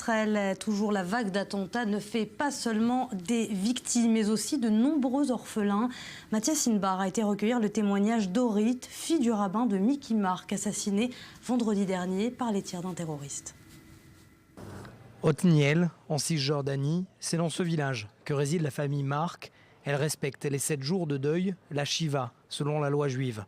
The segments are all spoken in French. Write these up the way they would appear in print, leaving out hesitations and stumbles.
Israël, toujours la vague d'attentats ne fait pas seulement des victimes, mais aussi de nombreux orphelins. Mathias Inbar a été recueillir le témoignage d'Orit, fille du rabbin de Mickey Mark, assassinée vendredi dernier par les tirs d'un terroriste. Otniel, en Cisjordanie, c'est dans ce village que réside la famille Mark. Elle respecte les 7 jours de deuil, la Shiva, selon la loi juive.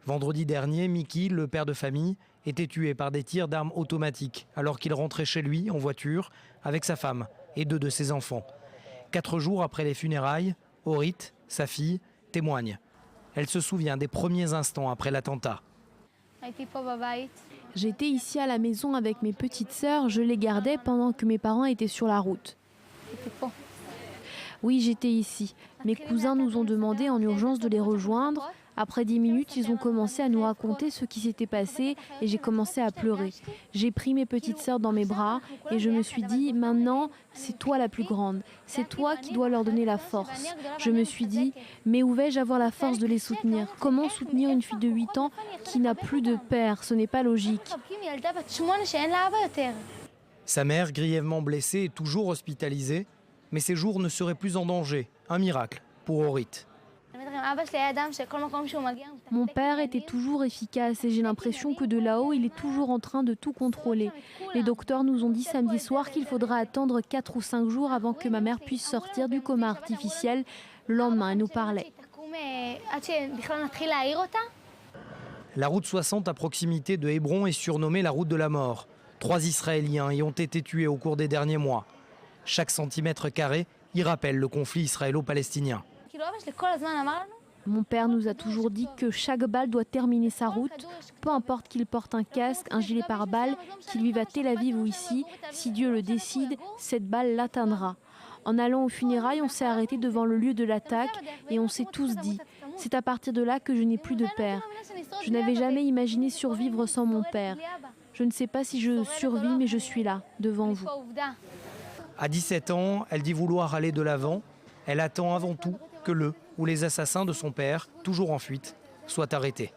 Vendredi dernier, Mickey, le père de famille, était tué par des tirs d'armes automatiques alors qu'il rentrait chez lui en voiture avec sa femme et 2 de ses enfants. 4 jours après les funérailles, Orit, sa fille, témoigne. Elle se souvient des premiers instants après l'attentat. J'étais ici à la maison avec mes petites sœurs, je les gardais pendant que mes parents étaient sur la route. Oui, j'étais ici. Mes cousins nous ont demandé en urgence de les rejoindre. Après 10 minutes, ils ont commencé à nous raconter ce qui s'était passé et j'ai commencé à pleurer. J'ai pris mes petites sœurs dans mes bras et je me suis dit, maintenant, c'est toi la plus grande. C'est toi qui dois leur donner la force. Je me suis dit, mais où vais-je avoir la force de les soutenir? Comment soutenir une fille de 8 ans qui n'a plus de père? Ce n'est pas logique. Sa mère, grièvement blessée, est toujours hospitalisée, mais ses jours ne seraient plus en danger. Un miracle pour Orit. Mon père était toujours efficace et j'ai l'impression que de là-haut, il est toujours en train de tout contrôler. Les docteurs nous ont dit samedi soir qu'il faudra attendre 4 ou 5 jours avant que ma mère puisse sortir du coma artificiel. Le lendemain, elle nous parlait. La route 60 à proximité de Hébron est surnommée la route de la mort. 3 Israéliens y ont été tués au cours des derniers mois. Chaque centimètre carré y rappelle le conflit israélo-palestinien. Mon père nous a toujours dit que chaque balle doit terminer sa route, peu importe qu'il porte un casque, un gilet pare-balles, qu'il vive à Tel Aviv ou ici, si Dieu le décide, cette balle l'atteindra. En allant aux funérailles, on s'est arrêté devant le lieu de l'attaque et on s'est tous dit, c'est à partir de là que je n'ai plus de père. Je n'avais jamais imaginé survivre sans mon père. Je ne sais pas si je survis, mais je suis là, devant vous. À 17 ans, elle dit vouloir aller de l'avant. Elle attend avant tout que le ou les assassins de son père, toujours en fuite, soient arrêtés.